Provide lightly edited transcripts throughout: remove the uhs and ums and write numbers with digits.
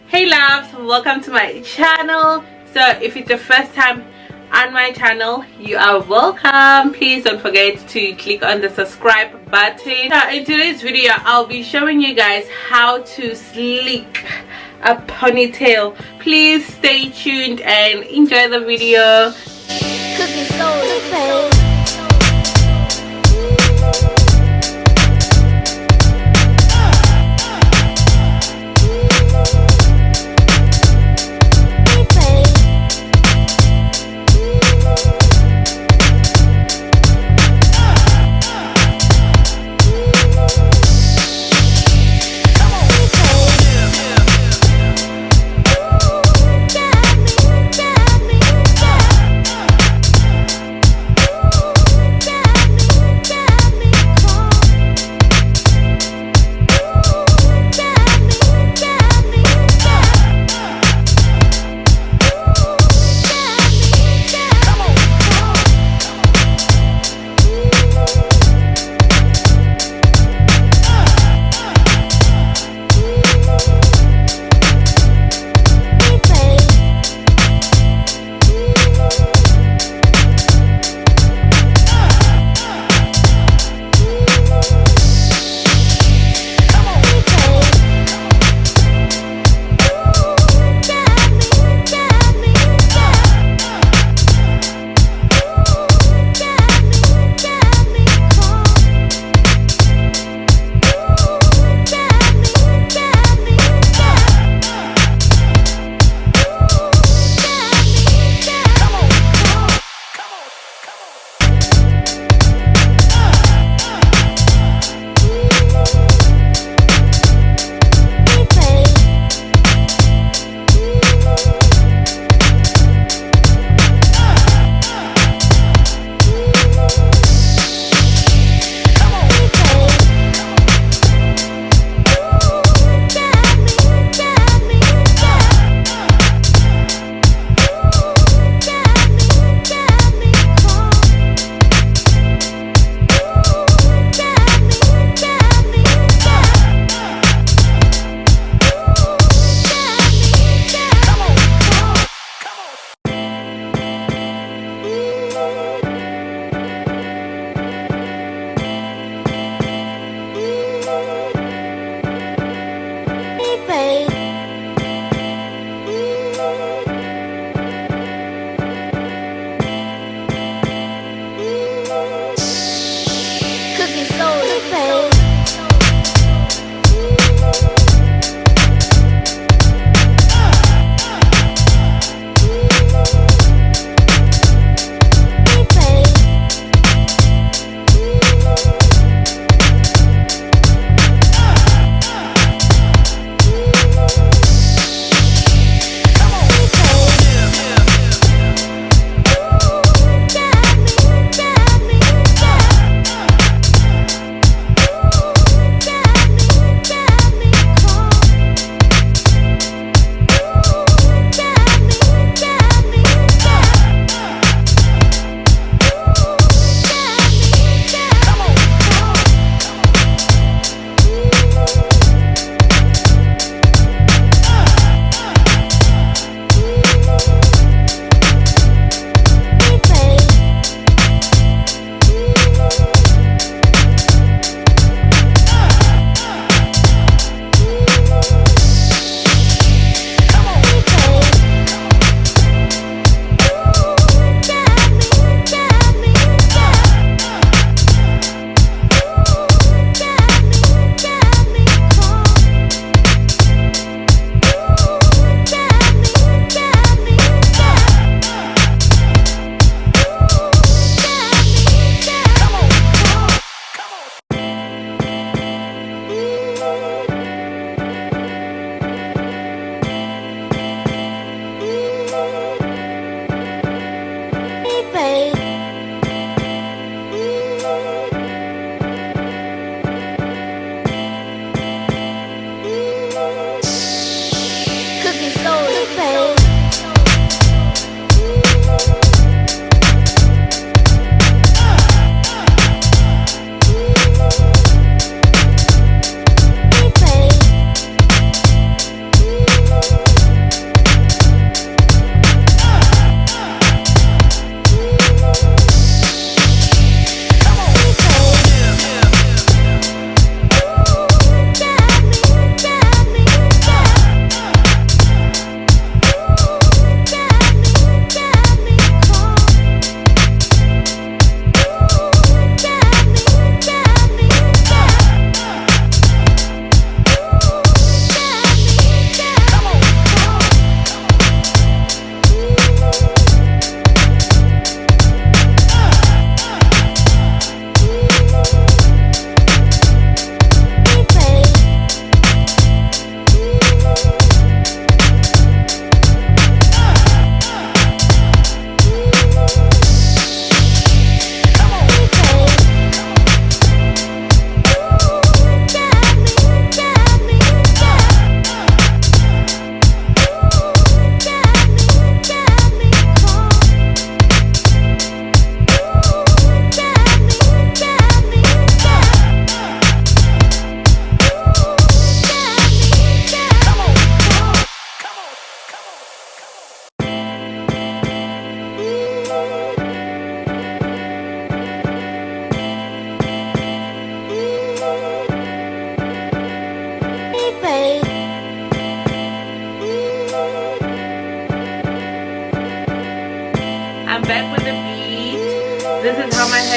Hey loves, welcome to my channel. So if it's the first time on my channel, you are welcome. Please don't forget to click on the subscribe button. So in today's video I'll be showing you guys how to sleek a ponytail. Please stay tuned and enjoy the video.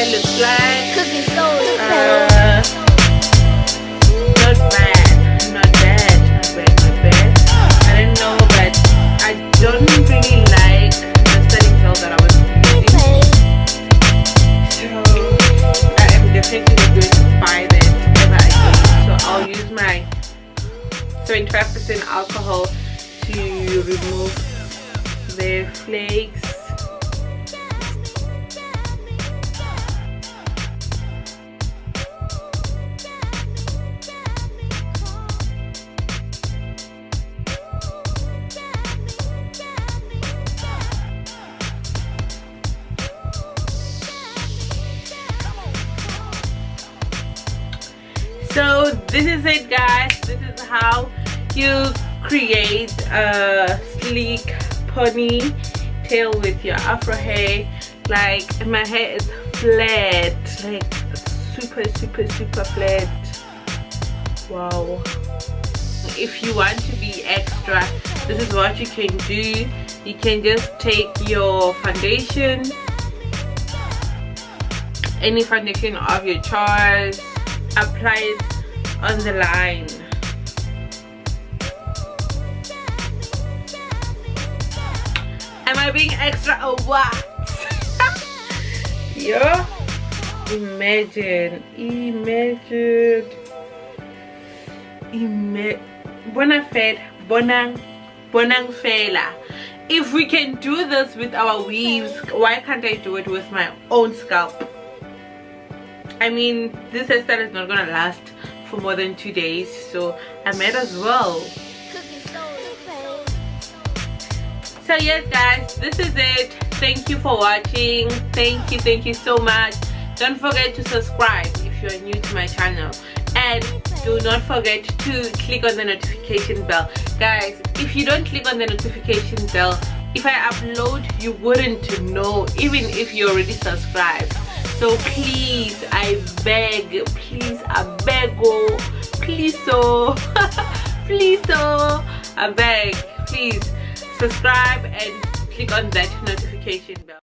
hair looks like. Cooking soul. Not bad, not bad, not bad, not bad. I don't know, but I don't really like the setting gel that I was using. So I am definitely not going to buy that ever again. So I'll use my 75% alcohol to remove the flakes. So this is it, guys. This is how you create a sleek ponytail with your afro hair. Like, my hair is flat, like super flat. Wow. If you want to be extra, this is what you can do. You can just take your foundation, any foundation of your choice, apply it on the line. Am I being extra or what? Yeah. Imagine. Bonang fela. If we can do this with our weaves, why can't I do it with my own scalp? I mean, this hairstyle is not gonna last for more than 2 days, so I might as well. So yes, guys, this is it. Thank you for watching. Thank you so much. Don't forget to subscribe if you are new to my channel, and do not forget to click on the notification bell. Guys, if you don't click on the notification bell, if I upload, you wouldn't know, even if you already subscribed. So please, I beg, please, I beg, oh, please, so please, so I beg, please subscribe and click on that notification bell.